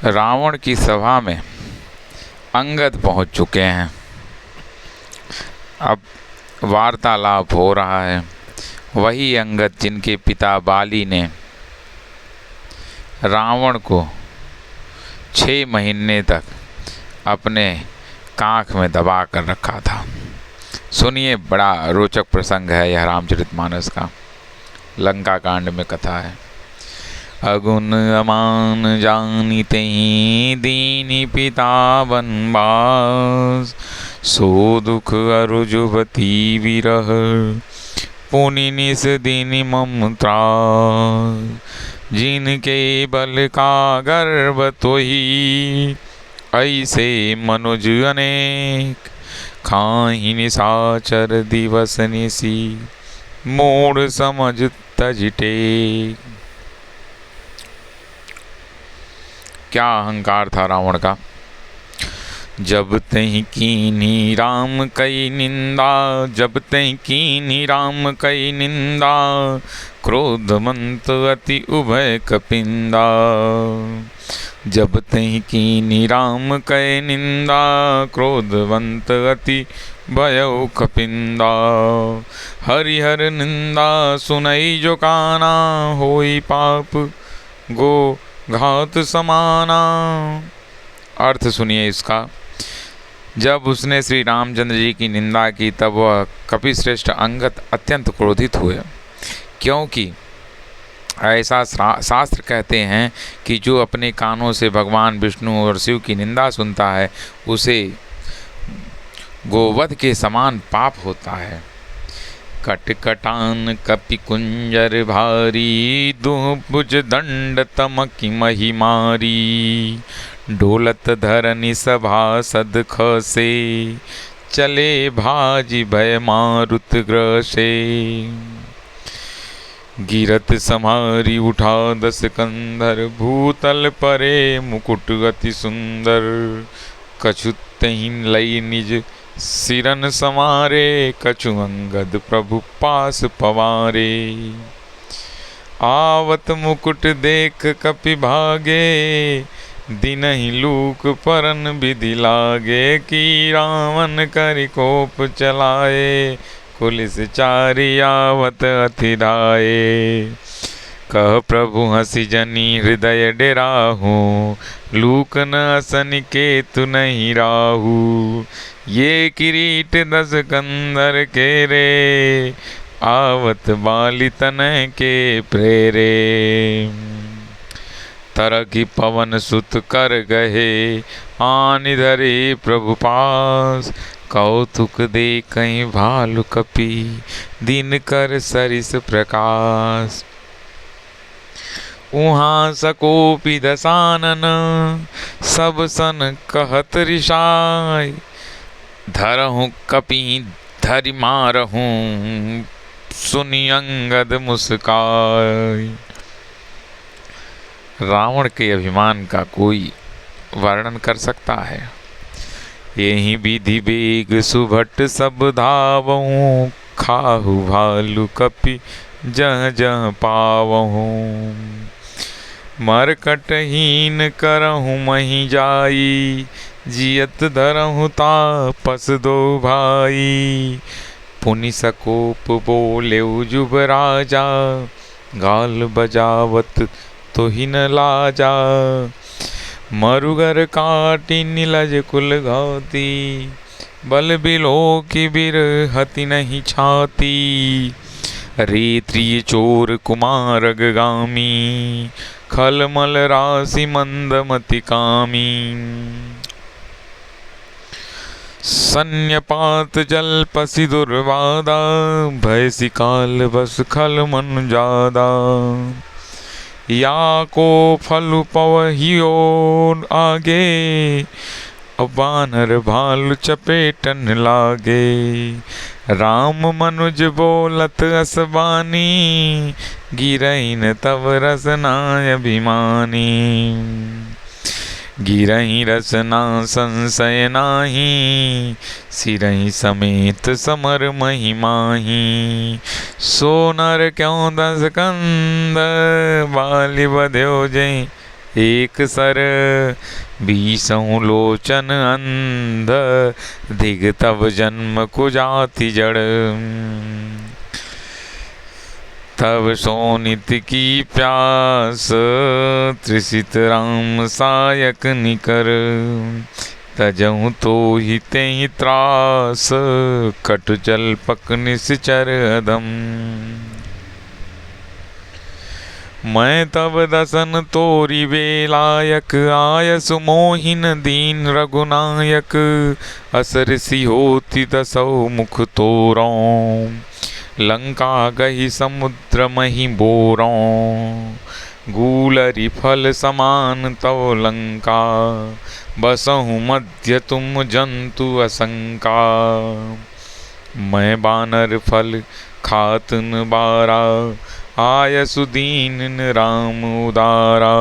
रावण की सभा में अंगद पहुंच चुके हैं। अब वार्तालाप हो रहा है। वही अंगद जिनके पिता बाली ने रावण को 6 महीने तक अपने कांख में दबा कर रखा था। सुनिए, बड़ा रोचक प्रसंग है यह रामचरितमानस का। लंका कांड में कथा है। अगुन अमान जानिते दीनि पिता बनवास, सो दुख अरु जुबती विरह, पुनि निस दिन मम त्रास, जिनके बल का गर्व तोहि, ऐसे मनुज अनेक, खाहि निशाचर दिवस निसी, मूढ़ समझ तजिटे। क्या अहंकार था रावण का। जब तहि कीन्ही राम कई निंदा, जब तहि कीन्ही राम कई निंदा, क्रोधमंत अति उभय कपिंदा। जब तहि कीन्ही राम कई निंदा, क्रोधवंत अति भयउ कपिंदा। हरिहर निंदा सुनई जो काना, होई पाप गो घात समाना। अर्थ सुनिए इसका। जब उसने श्री रामचंद्र जी की निंदा की तब वह कपिश्रेष्ठ अंगद अत्यंत क्रोधित हुए, क्योंकि ऐसा शास्त्र कहते हैं कि जो अपने कानों से भगवान विष्णु और शिव की निंदा सुनता है उसे गोवध के समान पाप होता है। कटकटान कपि कुंजर भारी, दुह भुज दंड तमकी मही मारी। डोलत धरनी सभासद खसे, चले भाजी भय मारुत ग्रसे। गिरत समारी उठा 10 कंधर, भूतल परे मुकुट अति सुंदर। कछु तहि लई निज सिरन समारे, कछु अंगद प्रभु पास पवारे। आवत मुकुट देख कपि भागे, दिनहि लूक परन विधि लागे। कि रावण करि कोप चलाए, कुलिस चारि आवत अति धाये। कह प्रभु हंसी जनी हृदय डेराहू, लूक न असन केतु नहीं राहू। ये किरीट 10 कंधर के रे, आवत बाली तनय के प्रेरे। तरह की पवन सुत कर गहे, आनि धरे प्रभु पास। कौतुक दे कहीं भालु कपि, दिन कर सरिस प्रकाश। उहाँ सकोपि दसानन, सब सन कहत रिसाय। धरहूँ कपि धरि मारहूँ, सुनि अंगद मुस्काय। रावण के अभिमान का कोई वर्णन कर सकता है। यही विधि बेग सुभट सब धावहूँ, खाहु भालु कपि जह जह पावहूँ। मरकटहीन करहूँ मही जाई, जियत धरहूँ तापस 2 भाई। पुनि सकोप बोले जुब राजा, गाल बजावत तो ही न लाजा। मरुगर काटी नीलज कुल घाती, बल बिलो की बिर हति नहीं छाती। रेत्रिय चोर कुमार गामी, खलमल राशि मंदमति कामी। सन्यपात जलपसि दुर्वादा, भयसि काल बस खल मन जादा। या को फलु पवहियो आगे, बानर भालु चपेटन लागे। राम मनुज बोलत असबानी, गिरहिन तव रसना अभिमानी। गिरहि रसना संशय नाही, सिरहि समेत समर महिमाही। सोनर क्यों 10 कंद, बाली बध्यो जय एक सर बीसों लोचन अंध, धिग तब जन्म को जाति जड़। तब सोनित की प्यास, तृषित राम सायक निकर। तजहु तो ही तेहि त्रास, कटु जल पक निश्चर अदम। मैं तब दसन तोरी बेलायक, आयसु मोहिन दीन रघुनायक। असर सी होती दसौ मुख तोरों, लंका गही समुद्र मही बोरों। गूलरी फल समान तव लंका, बसहु मध्य तुम जंतु असंका। मैं बानर फल खात न बारा, आयसु दीन राम उदारा।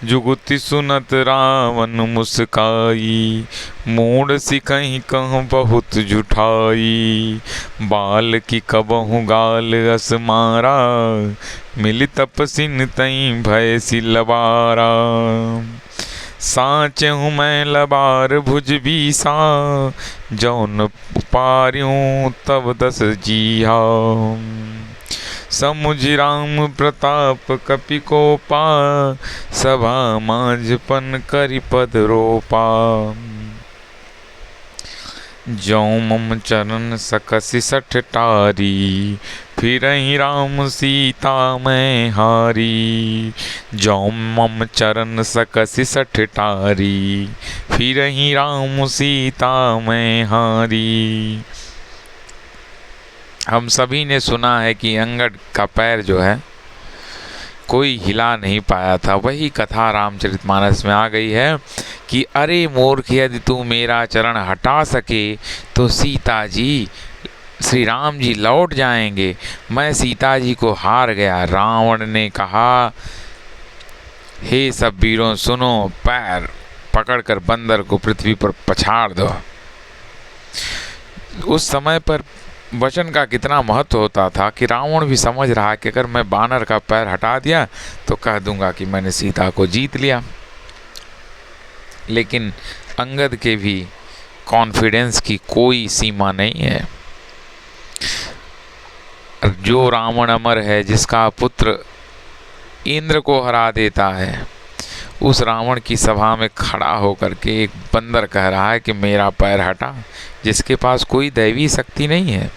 जुगुति सुनत रावण मुस्काई, मूड सिकहि कहूँ बहुत जुठाई। बाल की कबहु गाल अस मारा, मिली तपसिन तई भय सी लबारा। साँच हूँ मैं लबार भुज बीसा, जौन पार्यूं तब दस जीहा। समुझ राम प्रताप कपि कोपा, सभा माझपन करि पद रोपा। जौं मम चरण सकसि सठ टारी, फिरहि राम सीता मैं हारी। जौं मम चरण सकसि सठ टारी, फिरहि राम सीता मैं हारी। हम सभी ने सुना है कि अंगद का पैर जो है कोई हिला नहीं पाया था। वही कथा रामचरितमानस में आ गई है कि अरे मूर्ख, यदि तू मेरा चरण हटा सके तो सीता जी, श्री राम जी लौट जाएंगे। मैं सीता जी को हार गया। रावण ने कहा, हे सब वीरों सुनो, पैर पकड़कर बंदर को पृथ्वी पर पछाड़ दो। उस समय पर वचन का कितना महत्व होता था कि रावण भी समझ रहा कि अगर मैं बानर का पैर हटा दिया तो कह दूंगा कि मैंने सीता को जीत लिया। लेकिन अंगद के भी कॉन्फिडेंस की कोई सीमा नहीं है। जो रावण अमर है, जिसका पुत्र इंद्र को हरा देता है, उस रावण की सभा में खड़ा होकर के एक बंदर कह रहा है कि मेरा पैर हटा, जिसके पास कोई दैवी शक्ति नहीं है।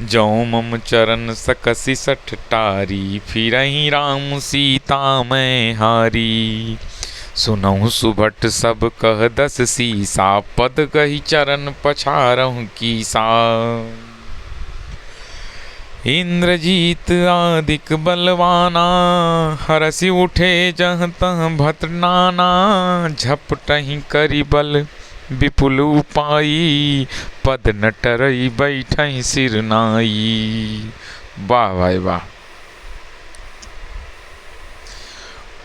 जौं मम चरण सकसि सठ टारी, फिरहि राम सीता मैं हारी। सुनहु सुभट सब कह दस सीसा, पद कही चरण पछारहु कीसा। इंद्रजीत आदिक बलवाना, हरसि उठे जहाँ तहाँ भत्र नाना। झपटहि करि बल विपुल उपाई, पद न टरई बैठहि सिर नाई। वाह भाई वाह।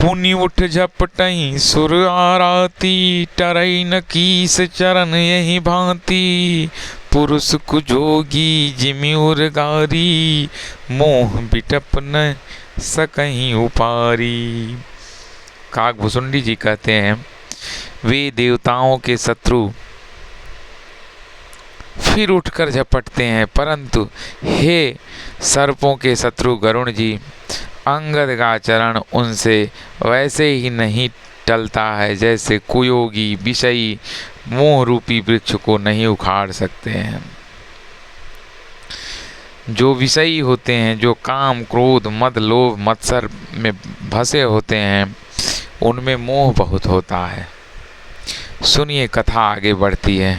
पुनि उठ झपटहि सुर आराती, टरई न कीस चरण यही भांति। पुरुष कुजोगी जिमि उरगारी, मोह बिटप न सकहीं उपारी। काकभुसुंडी जी कहते हैं, वे देवताओं के शत्रु फिर उठकर झपटते हैं, परंतु हे सर्पों के शत्रु गरुण जी, अंगद का चरण उनसे वैसे ही नहीं टलता है जैसे कुयोगी विषयी मोह रूपी वृक्ष को नहीं उखाड़ सकते हैं। जो विषयी होते हैं, जो काम क्रोध मद लोभ मत्सर में फंसे होते हैं, उनमें मोह बहुत होता है। सुनिए, कथा आगे बढ़ती है।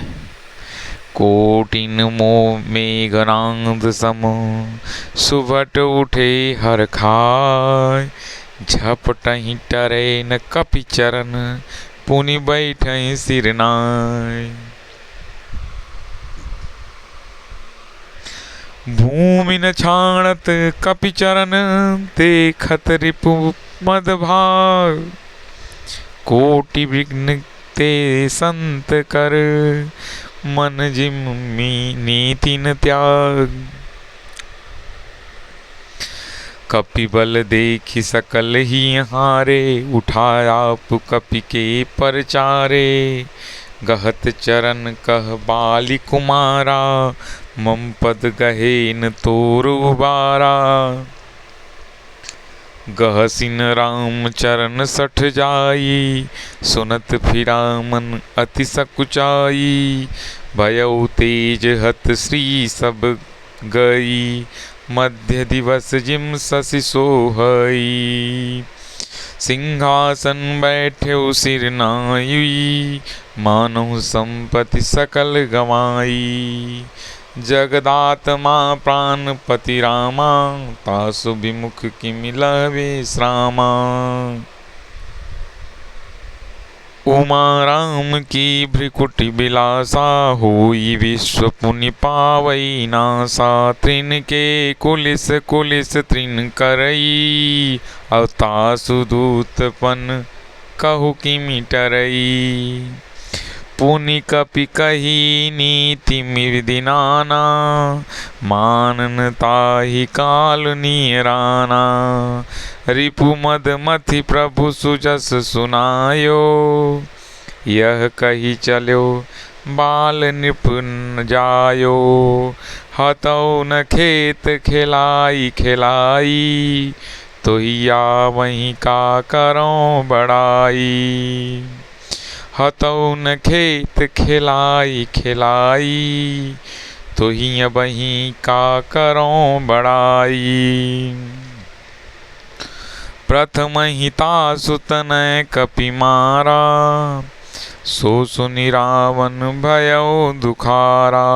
कोटिन मोह मेघनाद सम, सुभट उठे हर खाय। झपटहि टरे न कपि चरण, पुनि बैठहि सिर नाय। भूमि न छाणत कपि चरण, देखत रिपु मद भाग। कोटि विघ्न ते संत कर, मन जिम्मी नीति न त्याग। कपि बल देखि सकल ही हारे, उठाया कपि के परचारे। गहत चरण कह बाली कुमारा, मम पद गहे न तोर उबारा। गहसिन राम चरण सठ जाई, सुनत फिरा मन अति सकुचाई। भयउ तेज हत श्री सब गई, मध्य दिवस जिम शशि सोहई। सिंहासन बैठ्यो सिर नाई, मानहु संपत्ति सकल गवाई। जगदात्मा प्राणपति रामा, तासु विमुख किमि लहवे श्रामा। उमा राम की भ्रिकुटि बिलासा, होई विश्व पुनि पावई नासा। तृण के कुलिस कुलिस तृण करई, अवतासु दूतपन कहु किमि टरई। पुनि कपि कही नीति विधि नाना, मानन ताहि काल निराना। रिपु मद मथि प्रभु सुजस सुनायो, यह कही चल्यो बाल नृप न जायो। हतौ न खेत खिलाई खिलाई, तोहिया वहीं का करों बड़ाई। हतौ न खेत खिलाई खिलाई, तोहिया वहीं का करों बड़ाई। प्रथम हिता सुतनय कपि मारा, सो सुनि रावण भयउ दुखारा।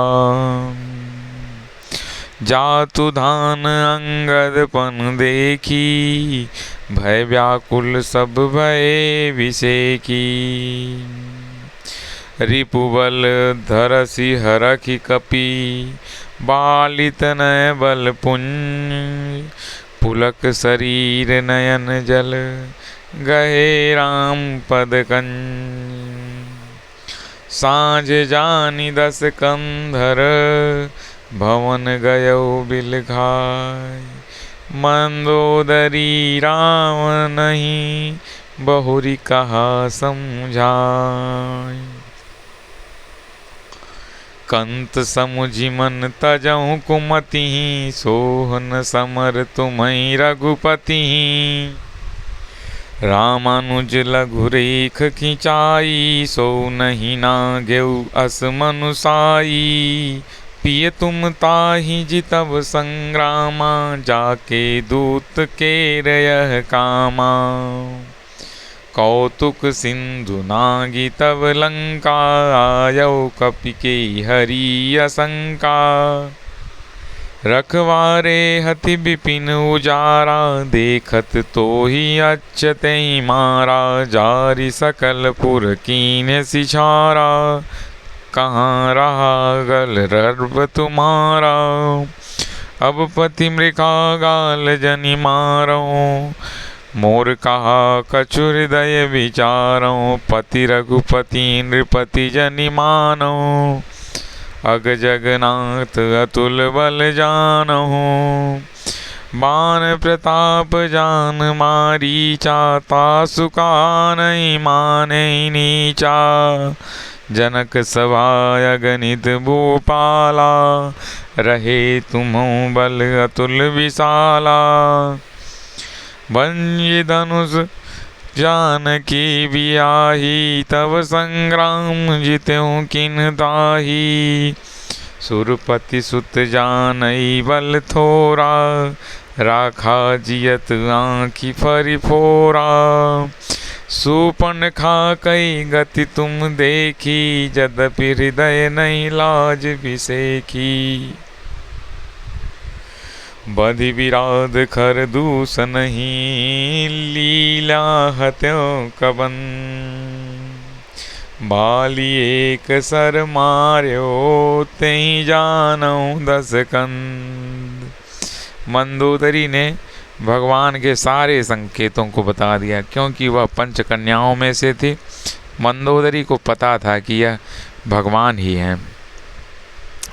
जातु धान अंगद पन देखी, भय व्याकुल सब भये विषेकी। रिपुबल धरसि हरखि कपि, बाली तनय बल पुंज। पुलक शरीर नयन जल, गहे राम पद कंज। साँझ जानि दस कंधर, भवन गयौ बिल घाय। मंदोदरी राम नहीं, बहुरी कहा समझाय। कंत समुझि मन तजहु कुमति, सोहन समर तुम्हि रघुपति। रामानुज लघु रेख खिंचाई, सो नहीं नागेउ अस मनुसाई। पिय तुम ताहि जितब संग्रामा, जाके दूत केरयह कामा। कौतुक सिंधु नागी तब लंका, आयौ कपि के हरि असंका। रखवारे हति विपिन उजारा, देखत तोहि अच्युतहि मारा। जारि सकल पुर कीन्ह सिछारा, कहाँ रहा गल गर्व तुम्हारा। अब पति मृगागाल जनि मारो, मोर कहा कछु हृदय विचारो। पति रघुपति नृपति जनि मानो, अग जगन्नाथ अतुल बल जानहु। बान प्रताप जान मारीचा, तासु कानहि मानहि नीचा। जनक सभा अगणित भूपाला, रहे तुम्हु बल अतुल विशाला। भंजि धनुष जानकी बियाही, तब संग्राम जित्यौ किन ताही। सुरपति सुत जानई बल थोरा, राखा जियत आँखि फरि फोरा। सूर्पनखा कई गति तुम देखी, यद्यपि हृदय नहीं लाज बिसेखी। बधि विराध खर दूस नहीं, लीला हत्यो कबन। बाली एक सर मार्यो, तेहि जानौ दस कंद। मंदोदरी ने भगवान के सारे संकेतों को बता दिया, क्योंकि वह पंच कन्याओं में से थी। मंदोदरी को पता था कि यह भगवान ही हैं,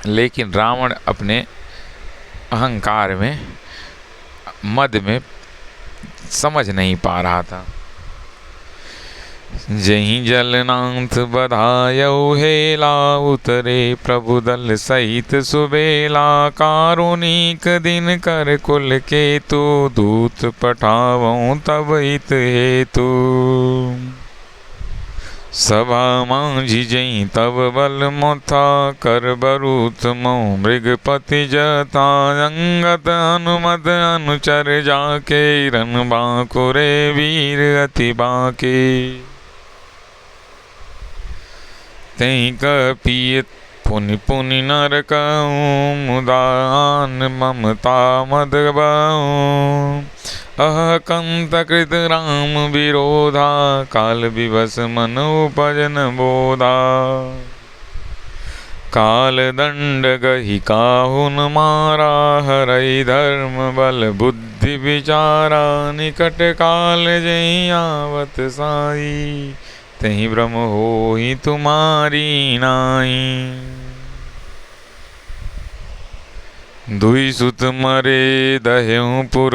लेकिन रावण अपने अहंकार में मद में समझ नहीं पा रहा था। जहीं जलनाथ बधायऊ हेला, उतरे प्रभु दल सहित सुबेला। कारुणिक दिन कर कुल केतु, दूत पठावऊं तब हित हेतु। सभा मांझी जई तब बल मोथा, कर बरूथ मऊ मृगपति जथा। अंगत अनुमत अनुचर जाके, रन बांकुरे वीर अति बाके। तई कपिय पुनि पुनि नर कहूँ, मुदान ममता मद बाऊँ। अह कंत कृत राम विरोधा, काल विवश मन उपजन बोधा। काल दंड गही काहुन मारा, हरई धर्म बल बुद्धि विचारा। निकट काल जई आवत साई, तही ब्रह्म होई तुम्हारी नाई। दुई सुत मरे दहेऊ पुर,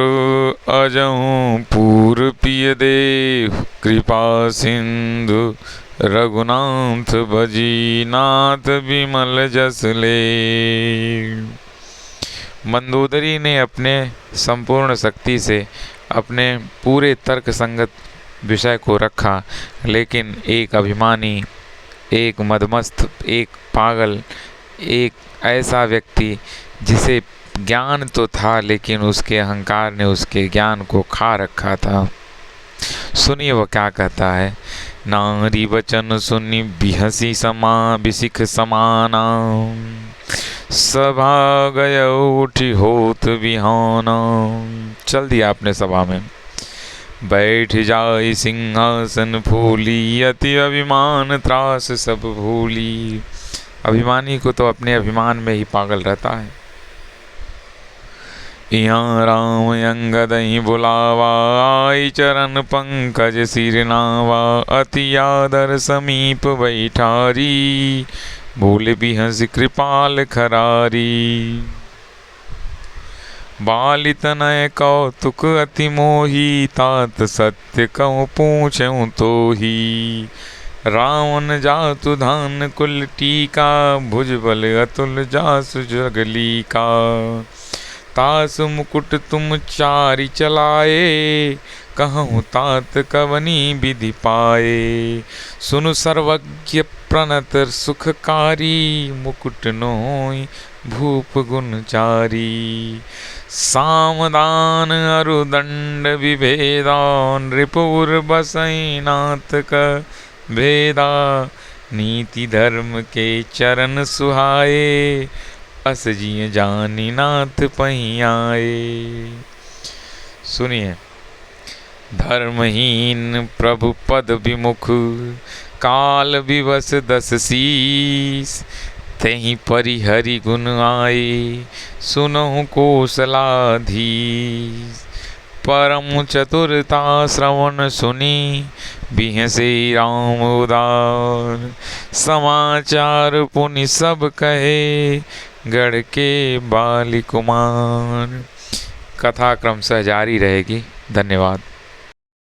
अजहूँ पूर पिय देहु। कृपा सिंधु रघुनाथ भजी, नाथ विमल जस ले। मंदोदरी ने अपने संपूर्ण शक्ति से अपने पूरे तर्क संगत विषय को रखा, लेकिन एक अभिमानी, एक मदमस्त, एक पागल, एक ऐसा व्यक्ति जिसे ज्ञान तो था लेकिन उसके अहंकार ने उसके ज्ञान को खा रखा था। सुनिए वह क्या कहता है। नारी वचन सुनी बिहसी बिसिख समाना, सभा गय उठी होत बिहाना। चल दिया अपने सभा में। बैठ जाई सिंहासन फूली, अति अभिमान त्रास सब भूली। अभिमानी को तो अपने अभिमान में ही पागल रहता है। यहाँ राम अंगद ही बुलावा, आई चरण पंकज सिर नावा। अति आदर समीप बैठारी, बोले बिहस कृपाल खरारी। बालि तनय कौतुक अति मोही, तात सत्य कहूँ पूछूं तो ही। रावण जातु धान कुल टीका, भुजबल अतुल जासु जगली का। तास मुकुट तुम चारि चलाए, कहूँ तात कवनी विधि पाए। सुनु सर्वज्ञ प्रणत सुखकारी, मुकुट नोई भूप गुणचारी। सामदान अरुदंड विभेदा, नृपुर बसई नाथ का भेदा। नीति धर्म के चरण सुहाए, अस जिय जानी नाथ पहियाए। सुनिए। धर्महीन प्रभु पद विमुख, काल विवश दस शीस। तेहि परिहरि गुण आए, सुनहु कौशलाधीश। परम चतुरता श्रवण सुनी, बिहसे राम उदार। समाचार पुनि सब कहे, गढ़ के बाली कुमार। कथा क्रमशः जारी रहेगी। धन्यवाद।